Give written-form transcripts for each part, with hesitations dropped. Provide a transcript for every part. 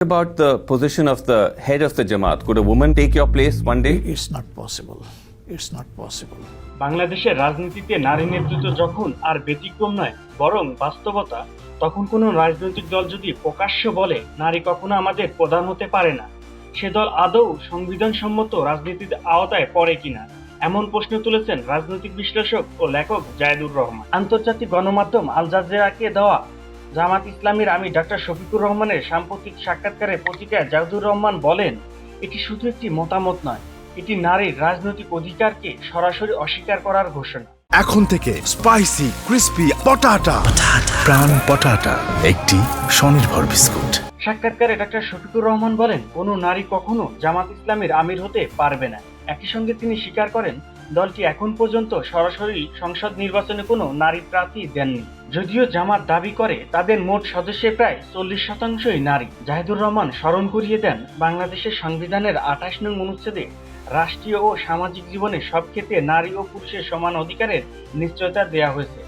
About the position of the head of the Jamaat? Could a woman take your place one day? It's not possible. It's not possible. বাংলাদেশের রাজনীতিতে নারী নেতৃত্ব যখন আর ব্যতিক্রম নয় বরং বাস্তবতা, তখন কোনো রাজনৈতিক দল যদি প্রকাশ্য বলে নারী কখনো আমাদের প্রধান হতে পারে না, সে দল আদৌ সংবিধানসম্মত রাজনীতির আওতায় পড়ে কিনা এমন প্রশ্ন তুলেছেন রাজনৈতিক বিশ্লেষক ও লেখক জায়েদুর রহমান। আন্তর্জাতিক গণমাধ্যম আল জাজিরাকে দেওয়া জামাত ইসলামীর আমির ডক্টর শফিকুর রহমানের সাম্প্রতিক সাক্ষাৎকারের প্রতিক্রিয়ায় জায়েদুর রহমান বলেন, এটি শুধু একটি মতামত নয়, এটি নারীর রাজনৈতিক অধিকারকে সরাসরি অস্বীকার করার ঘোষণা। এখন থেকে স্পাইসি ক্রিস্পি পটাটা প্রাণ পটাটা একটি স্বনির্ভর বিস্কুট। সাক্ষাৎকারে ডক্টর শফিকুর রহমান বলেন, কোনো নারী কখনো জামাত ইসলামীর আমির হতে পারবে না। একই সঙ্গে তিনি স্বীকার করেন দলটি এখন পর্যন্ত সরাসরি সংসদ নির্বাচনে কোনো নারী প্রার্থী দেননি। যদিও জামাত দাবি করে তাদের মোট সদস্যের প্রায় 40%ই নারী। জাহিদুর রহমান স্মরণ করিয়ে দেন, বাংলাদেশের সংবিধানের 28 নং অনুচ্ছেদে রাষ্ট্রীয় ও সামাজিক জীবনে সব ক্ষেত্রে নারী ও পুরুষের সমান অধিকারের নিশ্চয়তা দেওয়া হয়েছে।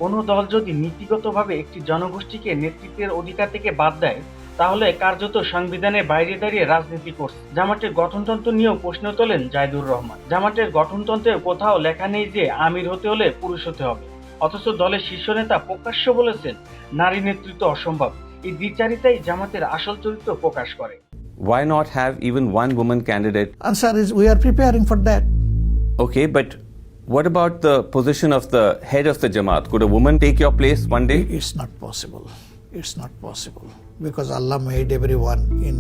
কোনো দল যদি নীতিগতভাবে একটি জনগোষ্ঠীকে নেতৃত্বের অধিকার থেকে বাদ দেয়, তাহলে কার্যত সংবিধানের বাইরে দাঁড়িয়ে রাজনীতি করছে। জামাতের গঠনতন্ত্র নিয়েও প্রশ্ন তোলেন জায়েদুর রহমান। জামাতের গঠনতন্ত্রে কোথাও লেখা নেই যে আমির হতে হলে পুরুষ হতে হবে, অথচ দলের শীর্ষ নেতা প্রকাশ্য বলেছেন নারী নেতৃত্ব অসম্ভব। এই দ্বিচারিতাই জামাতের আসল চরিত্র প্রকাশ করে। Why not have even one woman candidate? Answer is we are preparing for that. Okay, but what about the position of the head of the Jamaat? Could a woman take your place one day? It's not possible. It's not possible. Because Allah made everyone in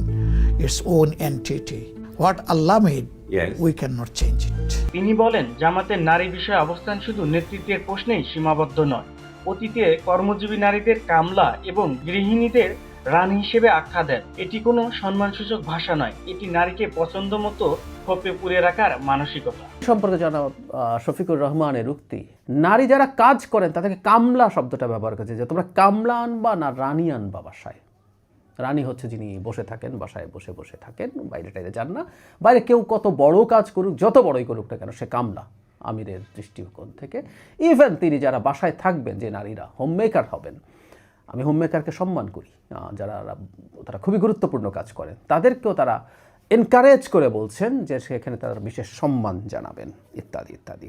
its own entity. What Allah made, Yes. we cannot change it. তিনি বলেন, জামাতের নারী বিষয়ে অবস্থান শুধু নেতৃত্বের প্রশ্নেই সীমাবদ্ধ নয়। অতীতে কর্মজীবী নারীদের কামলা এবং গৃহিণীদের রানী হিসেবে আখ্যা দেন। এটি কোনো সম্মানসূচক ভাষা নয়, এটি নারীকে পছন্দ মতো খোপে পুরে রাখার মানসিকতা। সম্পর্কে জানা শফিকুর রহমানের উক্তি, নারী যারা কাজ করেন তাদেরকে কামলা শব্দটা ব্যবহার করেছে, যে তোমরা কামলা আনবা না রানী আনবা বাসায়। রানী হচ্ছে যিনি বসে থাকেন, বাসায় বসে বসে থাকেন, বাইরে টাইরে যান না। বাইরে কেউ কত বড় কাজ করুক, যত বড়ই করুক না কেন, সে কামলা আমিরের দৃষ্টিকোণ থেকে। ইভেন তিনি যারা বাসায় থাকবেন, যে নারীরা হোমমেকার হবেন, আমি হোমমেকারকে সম্মান করি, যারা তারা খুবই গুরুত্বপূর্ণ কাজ করেন, তাদেরকেও তারা এনকারেজ করে বলছেন যে সেখানে তারা বিশেষ সম্মান জানাবেন ইত্যাদি ইত্যাদি।